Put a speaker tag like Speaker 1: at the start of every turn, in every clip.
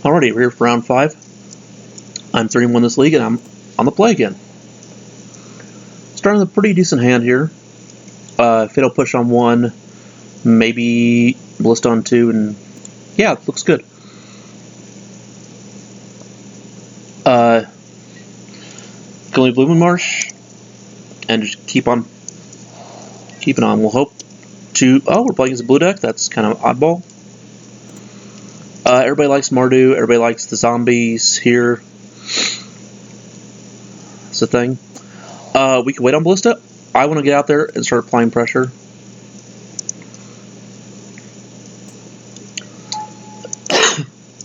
Speaker 1: Alrighty, we're here for round 5. I'm 3-1 this league, and I'm on the play again. Starting with a pretty decent hand here. Fatal Push on 1, maybe Ballista on 2, and yeah, it looks good. Going Blooming Marsh, and just keep on keeping on. We'll hope to. Oh, we're playing as a blue deck. That's kind of oddball. Everybody likes Mardu. Everybody likes the zombies here. That's the thing. We can wait on Ballista. I want to get out there and start applying pressure.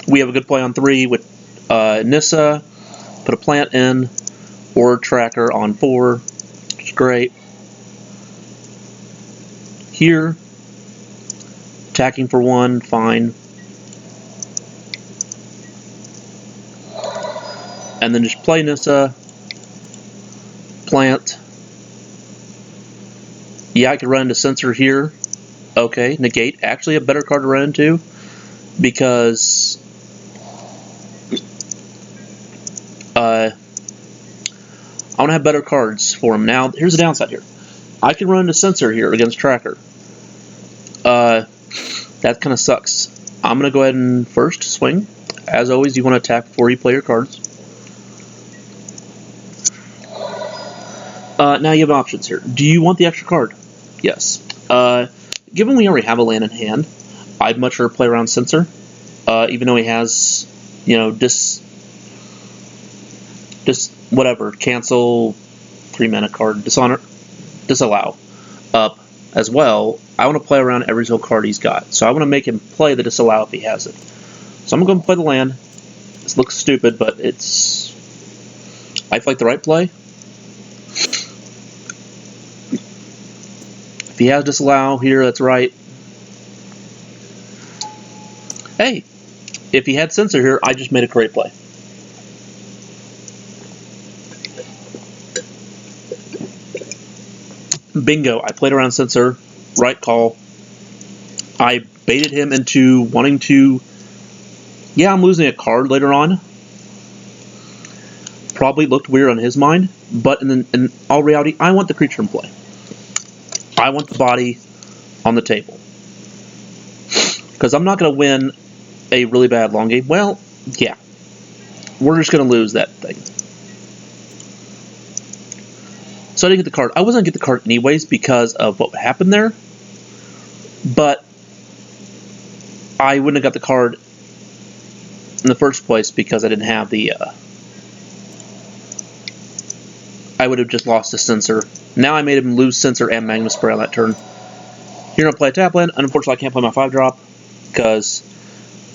Speaker 1: We have a good play on 3 with Nissa. Put a plant in. Or tracker on 4. Which is great. Here. Attacking for 1. Fine. And then just play Nissa. Plant. Yeah, I could run into Censor here. Okay, negate. Actually a better card to run into. Because I want to have better cards for him. Now, here's the downside here. I can run into Censor here against Tracker. That kind of sucks. I'm going to go ahead and first swing. As always, you want to attack before you play your cards. Now you have options here. Do you want the extra card? Yes. Given we already have a land in hand, I'd much rather play around Censor. Even though he has, you know, whatever, cancel, 3-mana card, dishonor, disallow, up as well. I want to play around every single card he's got. So I want to make him play the disallow if he has it. So I'm going to play the land. This looks stupid, but it's, I feel like the right play. If he has disallow here, that's right. Hey, if he had Censor here, I just made a great play. Bingo, I played around Censor, right call. I baited him into wanting to, yeah, I'm losing a card later on. Probably looked weird on his mind, but in all reality, I want the creature in play. I want the body on the table. Because I'm not going to win a really bad long game. Well, yeah. We're just going to lose that thing. So I didn't get the card. I wasn't going to get the card anyways because of what happened there. But I wouldn't have got the card in the first place because I didn't have the... I would have just lost the Censor. Now I made him lose Censor and Magma Spray on that turn. Here I'm going to play a tap land. Unfortunately, I can't play my 5-drop because,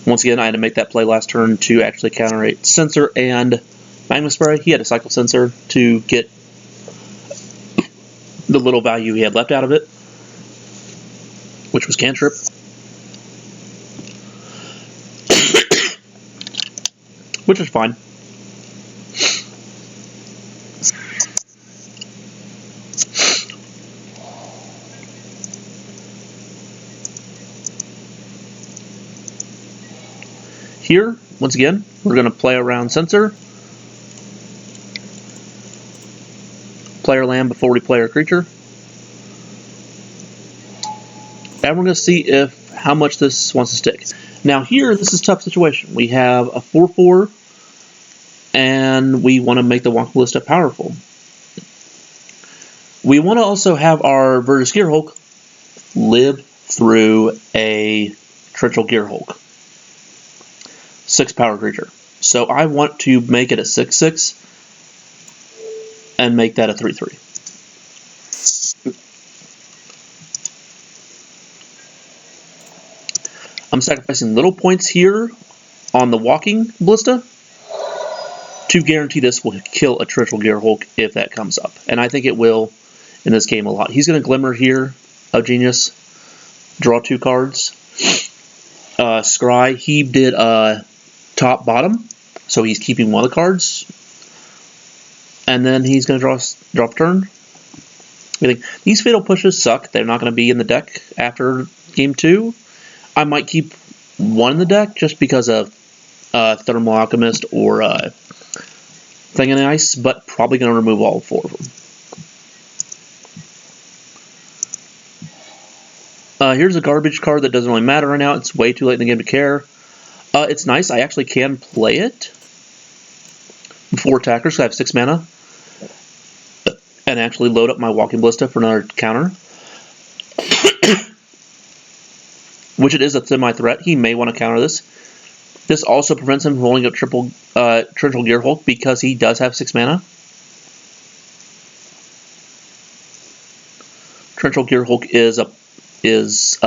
Speaker 1: once again, I had to make that play last turn to actually counterate Censor and Magma Spray. He had to cycle Censor to get the little value he had left out of it, which was cantrip. Which is fine. Here, once again, we're going to play around Censor. Play our land before we play our creature. And we're going to see how much this wants to stick. Now here, this is a tough situation. We have a 4/4, and we want to make the Wonka Ballista powerful. We want to also have our Virtus Gearhulk live through a Torrential Gearhulk. 6 power creature. So I want to make it a 6/6 and make that a 3/3. I'm sacrificing little points here on the Walking Ballista to guarantee this will kill a Torrential Gearhulk if that comes up. And I think it will in this game a lot. He's going to Glimmer here of Genius. Draw 2 cards. Scry, he did top bottom, so he's keeping one of the cards. And then he's going to drop turn. I think these Fatal Pushes suck. They're not going to be in the deck after game 2. I might keep one in the deck just because of Thermal Alchemist or Thing in Ice, but probably going to remove all 4 of them. Here's a garbage card that doesn't really matter right now. It's way too late in the game to care. It's nice. I actually can play it before attackers, so I have 6 mana. And actually load up my Walking Ballista for another counter. Which it is a semi-threat. He may want to counter this. This also prevents him from rolling up Torrential Gearhulk because he does have 6 mana. Torrential Gearhulk is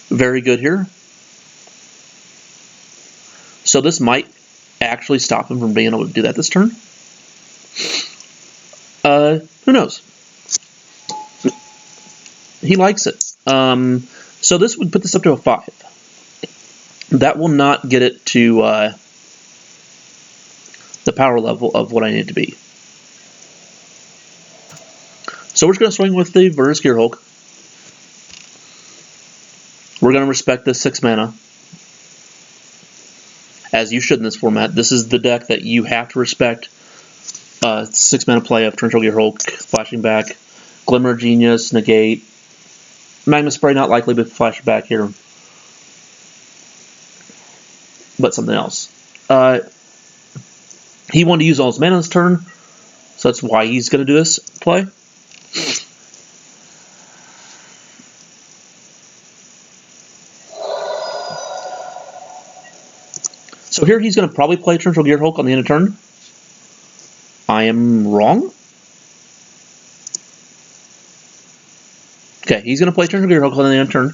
Speaker 1: very good here. So this might actually stop him from being able to do that this turn. Who knows? He likes it. So this would put this up to a 5. That will not get it to the power level of what I need it to be. So we're just going to swing with the Verdus Gearhulk. We're going to respect this 6 mana. As you should in this format. This is the deck that you have to respect. 6 mana play of Torrential Gearhulk, Flashing Back, Glimmer Genius, Negate, Magma Spray not likely, but flash back here. But something else. He wanted to use all his mana this turn, so that's why he's going to do this play. So here he's going to probably play Torrential Gearhulk on the end of turn. I am wrong? Okay, he's going to play Torrential Gearhulk on the end of turn.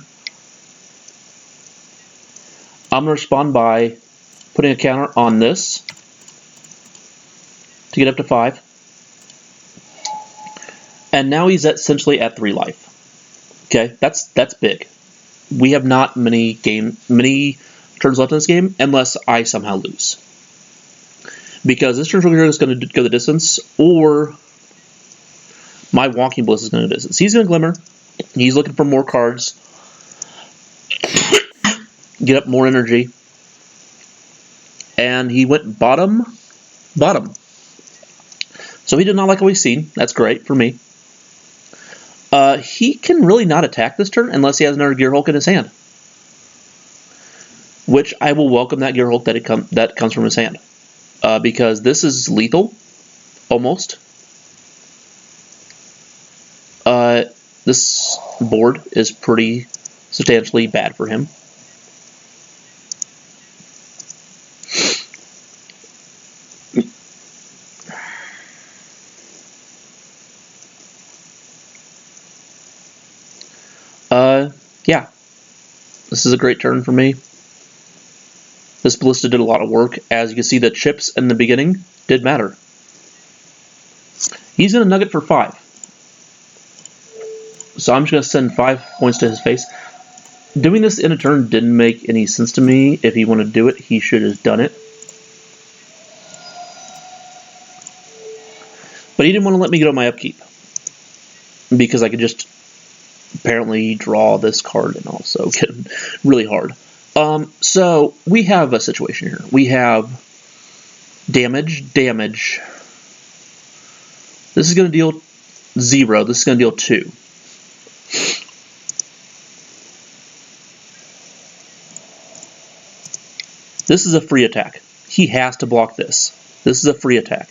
Speaker 1: I'm going to respond by putting a counter on this to get up to 5. And now he's essentially at 3 life. Okay, that's big. We have not many turns left in this game unless I somehow lose. Because this Torrential Gearhulk is going to go the distance, or my Walking Ballista is going to go the distance. He's going to Glimmer. He's looking for more cards. Get up more energy. And he went bottom. So he did not like what he's seen. That's great for me. He can really not attack this turn unless he has another Gearhulk in his hand. Which I will welcome that Gearhulk that comes from his hand. Because this is lethal. Almost. This board is pretty substantially bad for him. Yeah. This is a great turn for me. This Ballista did a lot of work. As you can see, the chips in the beginning did matter. He's going to nugget for 5. So I'm just going to send 5 points to his face. Doing this in a turn didn't make any sense to me. If he wanted to do it, he should have done it. But he didn't want to let me get on my upkeep. Because I could just apparently draw this card and also get really hard. So we have a situation here. We have damage. This is going to deal 0. This is going to deal 2. This is a free attack. He has to block this. This is a free attack.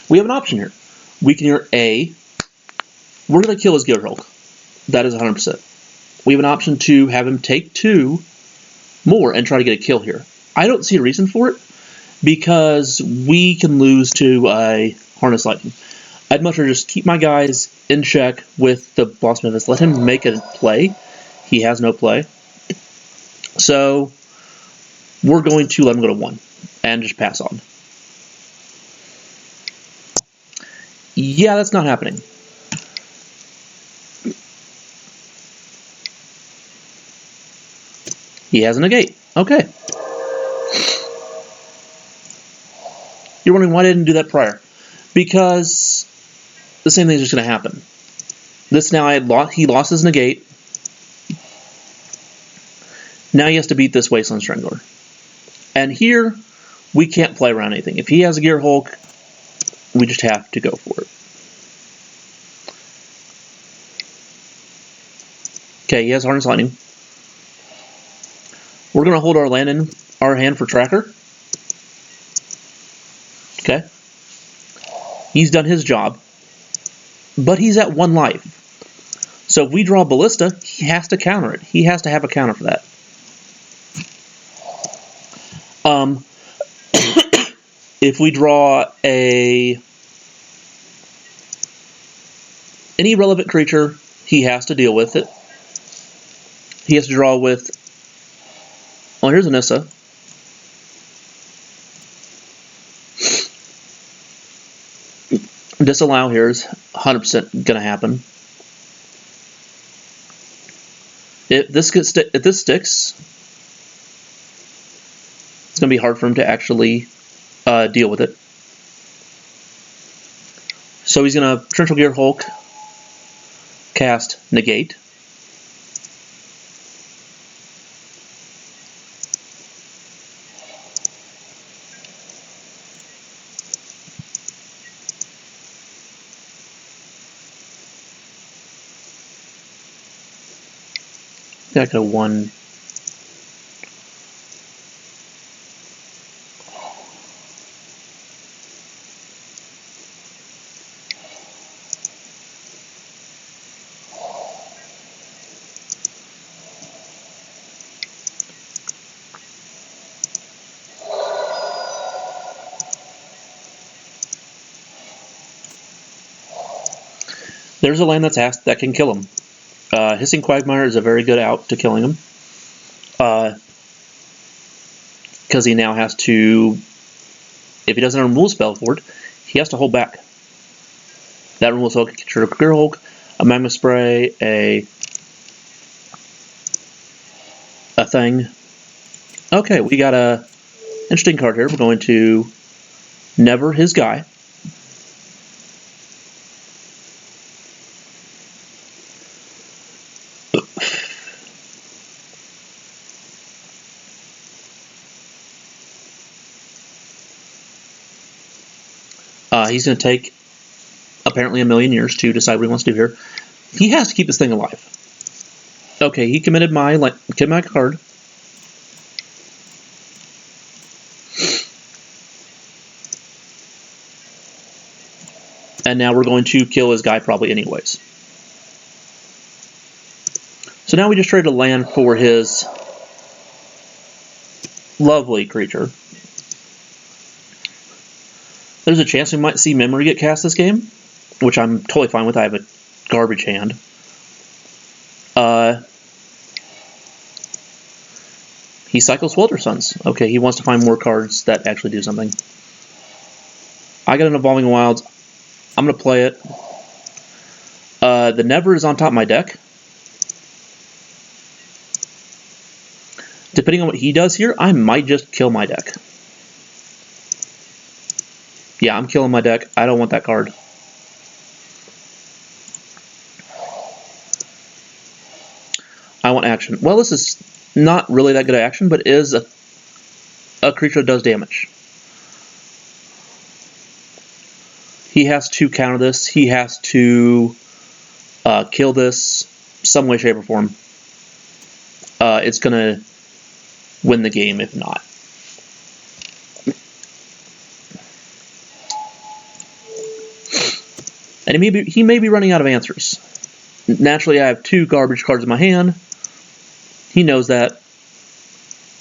Speaker 1: We have an option here. We can either A, we're going to kill his Gearhulk. That is 100%. We have an option to have him take 2 more and try to get a kill here. I don't see a reason for it because we can lose to a Harness Lightning. I'd much rather just keep my guys in check with the Blossom Memphis. Let him make a play. He has no play. So we're going to let him go to 1 and just pass on. Yeah, that's not happening. He has a negate. Okay. You're wondering why I didn't do that prior. Because the same thing is just going to happen. This now, he lost his negate. Now he has to beat this Wasteland Strangler. And here, we can't play around anything. If he has a Gear Hulk, we just have to go for it. Okay, he has Harness Lightning. We're going to hold our land in our hand for Tracker. Okay. He's done his job. But he's at 1 life. So if we draw Ballista, he has to counter it. He has to have a counter for that. If we draw any relevant creature, he has to deal with it. He has to draw with... Well, here's Anissa. Disallow here is 100% going to happen. If this sticks, it's going to be hard for him to actually deal with it. So he's going to Torrential Gear Hulk, cast Negate. I could have won. There's a land that's asked that can kill him. Hissing Quagmire is a very good out to killing him. Because he now has to, if he doesn't remove spell for it, he has to hold back. That removal spell can trigger Gear Hulk, a Magma Spray, a thing. Okay, we got a interesting card here. We're going to Never his guy. He's going to take apparently 1,000,000 years to decide what he wants to do here. He has to keep this thing alive. Okay, he committed my card. And now we're going to kill his guy probably anyways. So now we just traded a land for his lovely creature. There's a chance we might see Memory get cast this game, which I'm totally fine with. I have a garbage hand. He cycles Swelter Suns. Okay, he wants to find more cards that actually do something. I got an Evolving Wilds. I'm going to play it. The Never is on top of my deck. Depending on what he does here, I might just kill my deck. Yeah, I'm killing my deck. I don't want that card. I want action. Well, this is not really that good action, but it is a creature that does damage. He has to counter this. He has to kill this some way, shape, or form. It's going to win the game if not. And he may be running out of answers. Naturally, I have 2 garbage cards in my hand. He knows that.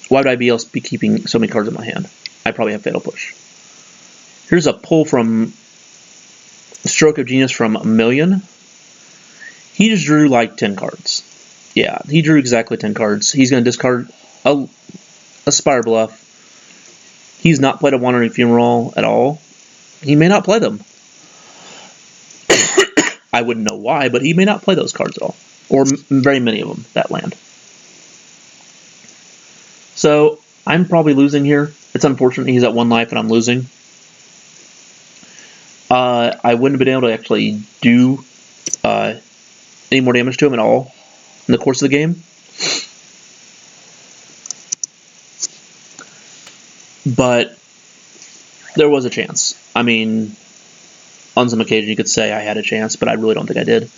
Speaker 1: Why would I be keeping so many cards in my hand? I probably have Fatal Push. Here's a pull from Stroke of Genius from 1,000,000. He just drew like 10 cards. Yeah, he drew exactly 10 cards. He's going to discard a Spire Bluff. He's not played a Wandering Fumarole at all. He may not play them. I wouldn't know why, but he may not play those cards at all. Or very many of them, that land. So, I'm probably losing here. It's unfortunate he's at 1 life and I'm losing. I wouldn't have been able to actually do any more damage to him at all in the course of the game. But there was a chance. I mean, on some occasion you could say I had a chance, but I really don't think I did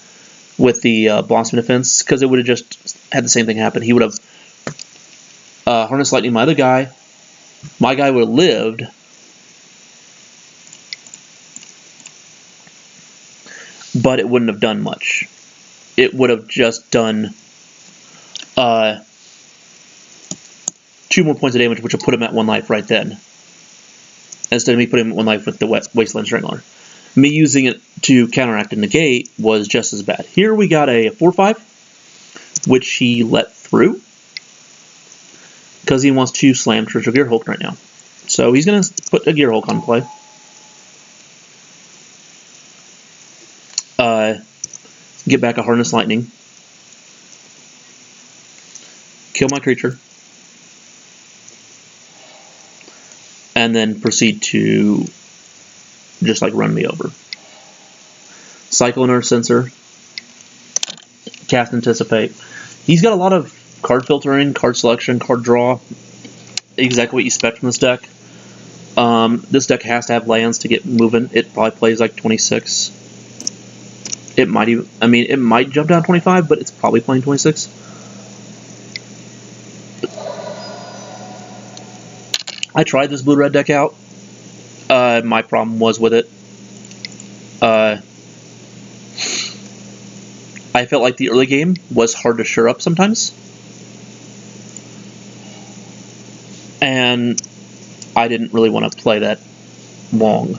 Speaker 1: with the Blossom Defense, because it would have just had the same thing happen. He would have Harness Lightning my other guy. My guy would have lived. But it wouldn't have done much. It would have just done 2 more points of damage, which would put him at 1 life right then. Instead of me putting him at 1 life with the Wasteland Strangler. Me using it to counteract and negate was just as bad. Here we got a 4/5, which he let through, because he wants to slam Torrential Gearhulk right now. So he's going to put a Gearhulk on play. Get back a Harness Lightning. Kill my creature. And then proceed to just like run me over. Cycle Inner Sensor. Cast Anticipate. He's got a lot of card filtering, card selection, card draw. Exactly what you expect from this deck. This deck has to have lands to get moving. It probably plays like 26. It might even, I mean, it might jump down 25, but it's probably playing 26. I tried this blue-red deck out. My problem was with it. I felt like the early game was hard to shore up sometimes. And I didn't really want to play that long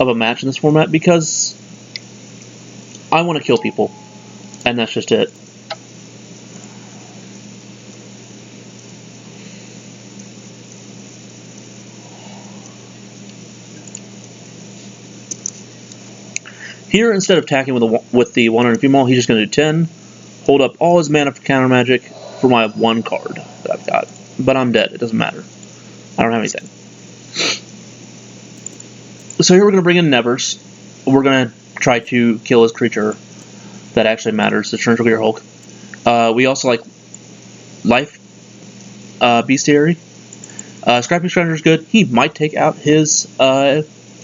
Speaker 1: of a match in this format because I want to kill people, and that's just it. Here, instead of attacking with the 100 Female, he's just going to do 10, hold up all his mana for counter magic for my 1 card that I've got. But I'm dead. It doesn't matter. I don't have anything. So here we're going to bring in Nevers. We're going to try to kill his creature that actually matters, the Torrential Gearhulk. We also like Life Bestiary. Scrapping Stranger is good. He might take out his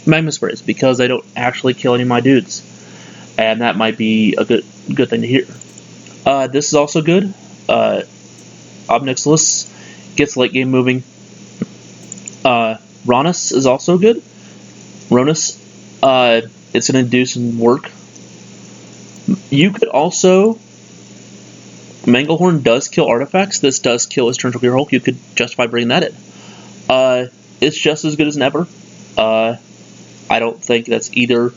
Speaker 1: Magma Sprays because they don't actually kill any of my dudes. And that might be a good thing to hear. This is also good. Ob Nixilis gets late game moving. Ronus is also good. Ronus, it's going to do some work. You could also... Manglehorn does kill artifacts. This does kill his Torrential Gearhulk. You could justify bringing that in. It's just as good as Never. I don't think that's either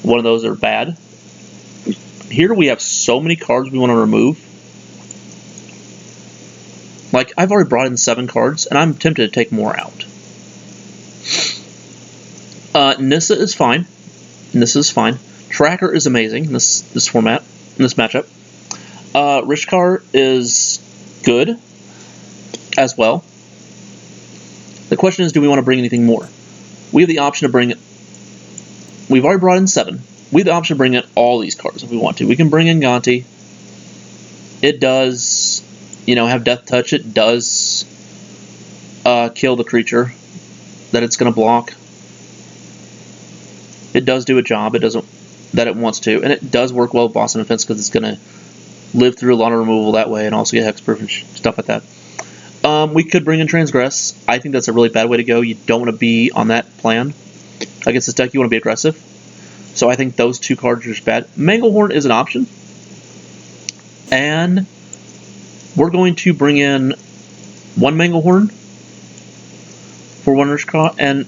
Speaker 1: one of those are bad. Here we have so many cards we want to remove. Like, I've already brought in 7 cards, and I'm tempted to take more out. Nissa is fine. Nissa is fine. Tracker is amazing in this format, in this matchup. Rishkar is good as well. The question is, do we want to bring anything more? We have the option to bring... We've already brought in 7. We have the option to bring in all these cards if we want to. We can bring in Gonti. It does, have Death Touch. It does kill the creature that it's going to block. It does do a job. It doesn't that it wants to, and it does work well with Blossom Defense because it's going to live through a lot of removal that way and also get hexproof and stuff like that. We could bring in Transgress. I think that's a really bad way to go. You don't want to be on that plan. Against this deck, you want to be aggressive. So I think those 2 cards are just bad. Manglehorn is an option. And we're going to bring in 1 Manglehorn for 1 Rishkar, and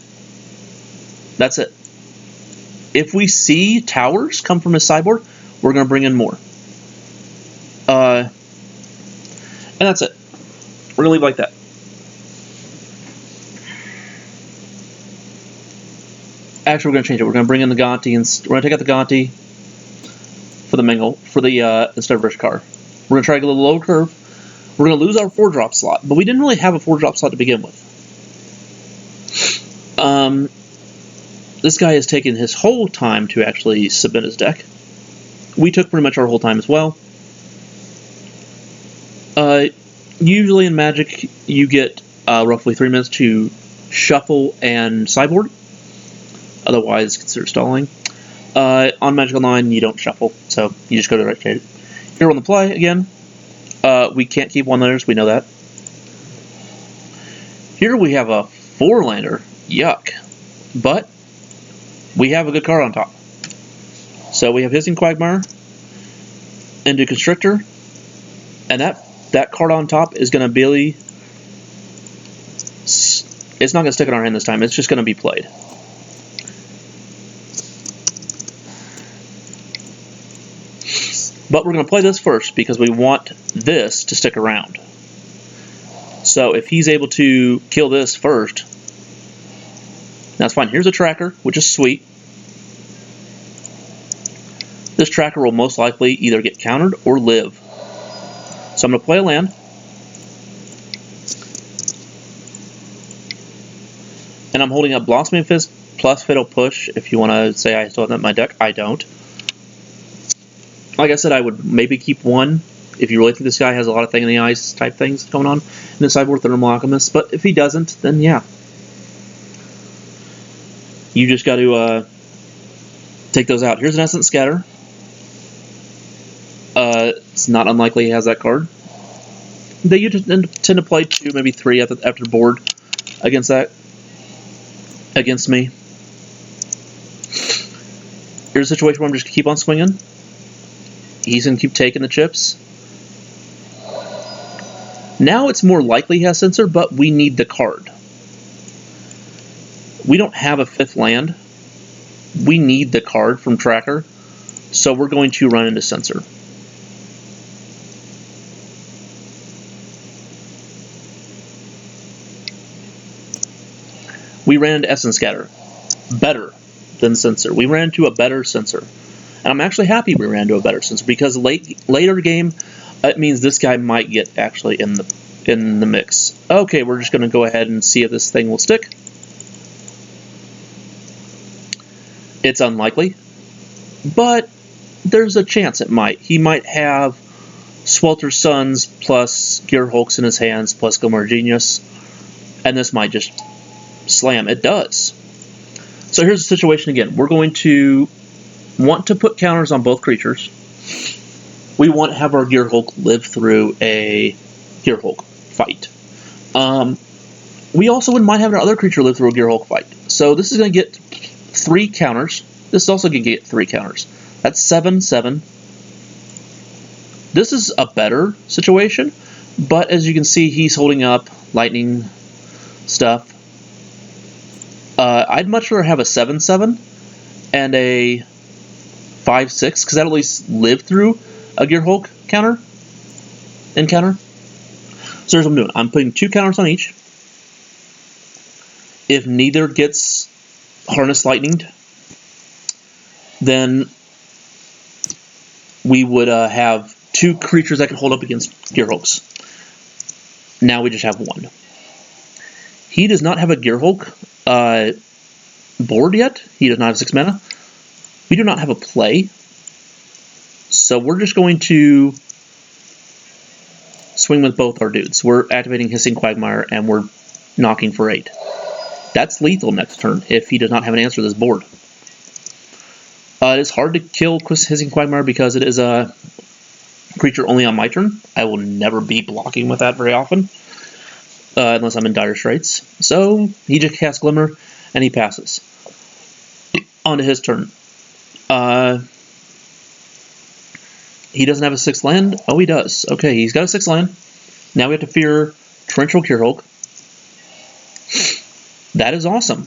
Speaker 1: that's it. If we see towers come from his sideboard, we're going to bring in more. And that's it. We're going to leave like that. Actually, we're going to change it. We're going to bring in the Gonti, and we're going to take out the Gonti for the Mangle, instead of Rishkar. We're going to try to get a little lower curve. We're going to lose our 4-drop slot, but we didn't really have a 4-drop slot to begin with. This guy has taken his whole time to actually submit his deck. We took pretty much our whole time as well. Usually in Magic, you get roughly 3 minutes to shuffle and sideboard. Otherwise, it's considered stalling. On Magic Online, you don't shuffle, so you just go to right shade. Here on the play, again, we can't keep 1-landers, we know that. Here we have a 4-lander, yuck. But we have a good card on top. So we have Hissing Quagmire into Constrictor, and that card on top is going to be... It's not going to stick in our hand this time, it's just going to be played. But we're going to play this first because we want this to stick around. So if he's able to kill this first, that's fine. Here's a tracker, which is sweet. This tracker will most likely either get countered or live. So I'm going to play a land. And I'm holding up Blossoming Fist plus Fatal Push. If you want to say I still have that in my deck, I don't. Like I said, I would maybe keep one if you really think this guy has a lot of thing in the eyes type things going on in the sideboard, Thermal Alchemist. But if he doesn't, then yeah. You just got to take those out. Here's an Essence Scatter. It's not unlikely he has that card. They usually tend to play 2, maybe 3 after the board against me. Here's a situation where I'm just going to keep on swinging. He's going to keep taking the chips. Now it's more likely he has Censor, but we need the card. We don't have a 5th land. We need the card from Tracker, so we're going to run into Censor. We ran into Essence Scatter. Better than Censor. We ran into a better Censor. And I'm actually happy we ran into a better Censor because later game, it means this guy might get actually in the mix. Okay, we're just going to go ahead and see if this thing will stick. It's unlikely, but there's a chance it might. He might have Swelter Suns plus Gear Hulks in his hands plus Glimmer Genius, and this might just slam. It does. So here's the situation again. We're going to want to put counters on both creatures. We want to have our Gear Hulk live through a Gear Hulk fight. We also wouldn't mind having our other creature live through a Gear Hulk fight. So this is going to get 3 counters. This is also going to get 3 counters. That's 7/7. This is a better situation, but as you can see, he's holding up lightning stuff. I'd much rather have a 7/7 and a 5/6 because that'll at least live through a Gear Hulk counter. So here's what I'm doing. I'm putting 2 counters on each. If neither gets Harness Lightninged, then we would have 2 creatures that can hold up against Gear Hulks. Now we just have 1. He does not have a Gear Hulk board yet. He does not have 6 mana. We do not have a play. So we're just going to swing with both our dudes. We're activating Hissing Quagmire and we're knocking for 8. That's lethal next turn if he does not have an answer to this board. It is hard to kill Hissing Quagmire because it is a creature only on my turn. I will never be blocking with that very often. Unless I'm in dire straits. So he just casts Glimmer and he passes. On to his turn. He doesn't have a 6th land. Oh, he does. Okay, he's got a 6th land. Now we have to fear Torrential Gear Hulk. That is awesome.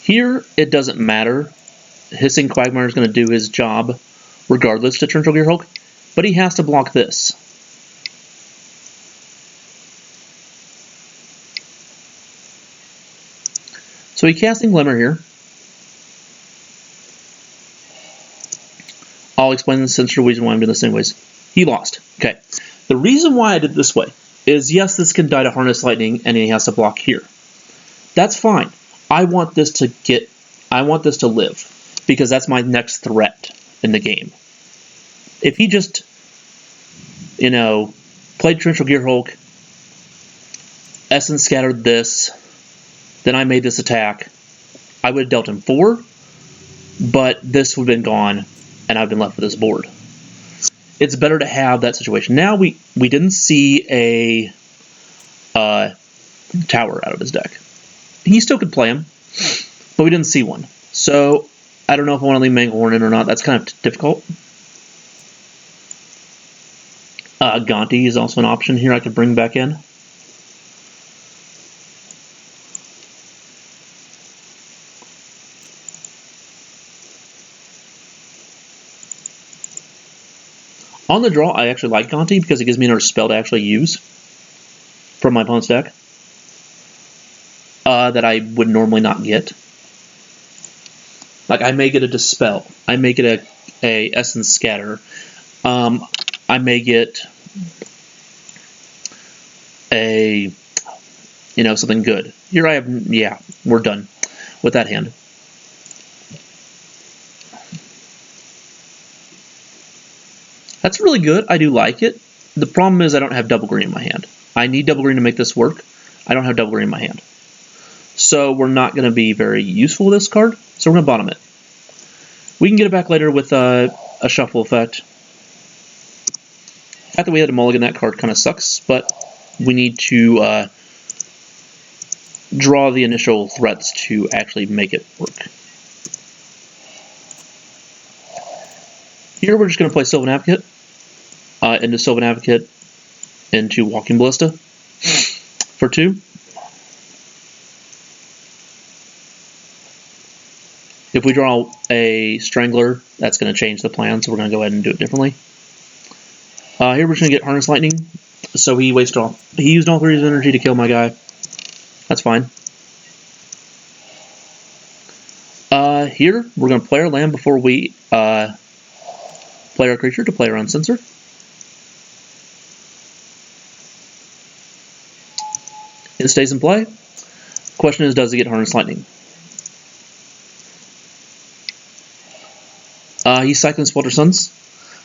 Speaker 1: Here, it doesn't matter. Hissing Quagmire is going to do his job regardless to Torrential Gear Hulk, but he has to block this. So he's casting Glimmer here. I'll explain the central reason why I'm doing this anyways. He lost. Okay. The reason why I did it this way is, yes, this can die to Harness Lightning, and he has to block here. That's fine. I want this to live, because that's my next threat in the game. If he just, played Torrential Gearhulk, Essence scattered this, then I made this attack, I would have dealt him 4, but this would have been gone, and I've been left with this board. It's better to have that situation. Now we didn't see a tower out of his deck. He still could play him, but we didn't see one. So I don't know if I want to leave Manglehorn in or not. That's kind of difficult. Gonti is also an option here I could bring back in. On the draw, I actually like Gonti because it gives me another spell to actually use from my opponent's deck that I would normally not get. Like, I may get a Dispel. I may get a Essence Scatter. I may get a, something good. Here I have, yeah, we're done with that hand. That's really good. I do like it. The problem is I don't have double green in my hand. I need double green to make this work. I don't have double green in my hand. So we're not going to be very useful with this card, so we're going to bottom it. We can get it back later with a shuffle effect. The fact that we had to mulligan that card kind of sucks, but we need to draw the initial threats to actually make it work. Here we're just going to play Sylvan Advocate into Sylvan Advocate into Walking Ballista for 2. If we draw a Strangler, that's going to change the plan, so we're going to go ahead and do it differently. Here we're just going to get Harness Lightning, so he used all 3 of his energy to kill my guy. That's fine. Here we're going to play our land before we play our creature to play our Uncensor. It stays in play. Question is, does it get Harness Lightning? He's Cycling Swelter Suns.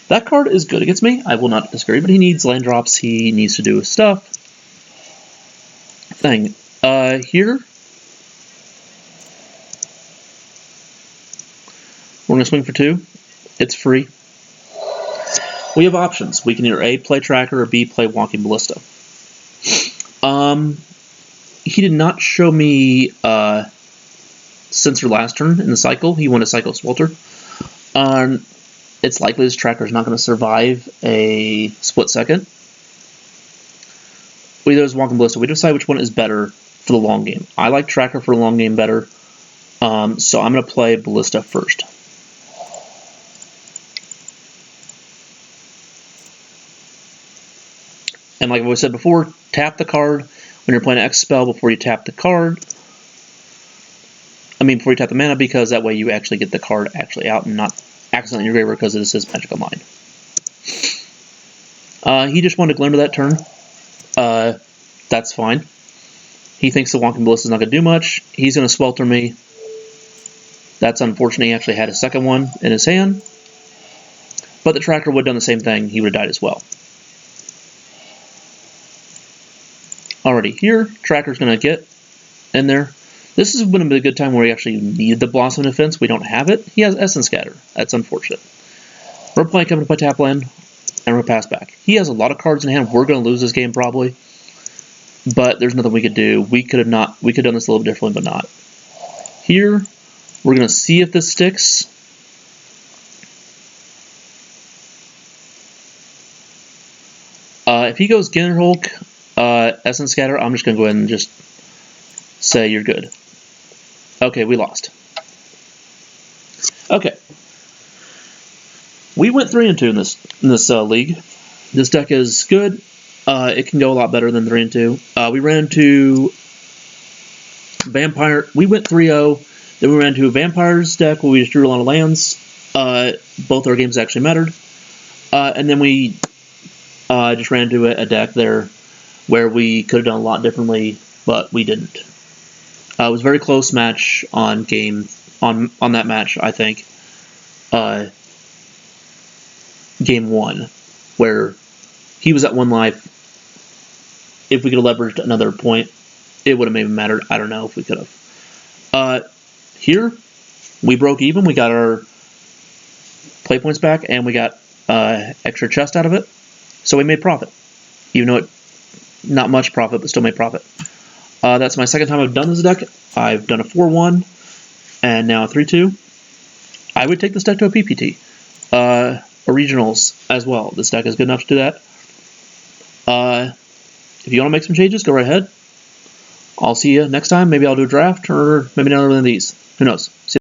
Speaker 1: That card is good against me. I will not disagree, but he needs land drops. He needs to do his stuff. Here we're going to swing for 2. It's free. We have options. We can either A, play Tracker, or B, play Walking Ballista. He did not show me Censor last turn in the cycle. He wanted to cycle Swelter. It's likely this Tracker is not going to survive a split second. Either is Walking Ballista. We decide which one is better for the long game. I like Tracker for the long game better, so I'm going to play Ballista first. And like I said before, tap the card when you're playing an X spell before you tap the card. Before you tap the mana, because that way you actually get the card actually out and not accidentally in your graveyard because this is Magical Mind. He just wanted to Glimmer that turn. That's fine. He thinks the Walking Ballista is not going to do much. He's going to Swelter me. That's unfortunate. He actually had a second one in his hand. But the Tracker would have done the same thing. He would have died as well. Alrighty, here, Tracker's going to get in there. This is going to be a good time where we actually need the Blossom Defense. We don't have it. He has Essence Scatter. That's unfortunate. We're playing coming to play tap land, and we're pass back. He has a lot of cards in hand. We're going to lose this game probably, but there's nothing we could do. We could have done this a little bit differently, but not. Here, we're going to see if this sticks. If he goes Gearhulk, Essence Scatter, I'm just going to go ahead and just say you're good. Okay, we lost. Okay. We went 3-2 in this league. This deck is good. It can go a lot better than 3-2. We ran into Vampire. We went 3-0. Then we ran into a Vampire's deck where we just drew a lot of lands. Both our games actually mattered. And then we just ran into a deck there where we could have done a lot differently, but we didn't. It was a very close match on that match, I think. game 1, where he was at 1 life. If we could have leveraged another point, it would have maybe mattered. I don't know if we could have. Here, we broke even. We got our play points back, and we got extra chest out of it. So we made profit. Even though not much profit, but still made profit. That's my second time I've done this deck. I've done a 4-1, and now a 3-2. I would take this deck to a PPT. Or regionals as well. This deck is good enough to do that. If you want to make some changes, go right ahead. I'll see you next time. Maybe I'll do a draft, or maybe not one of these. Who knows? See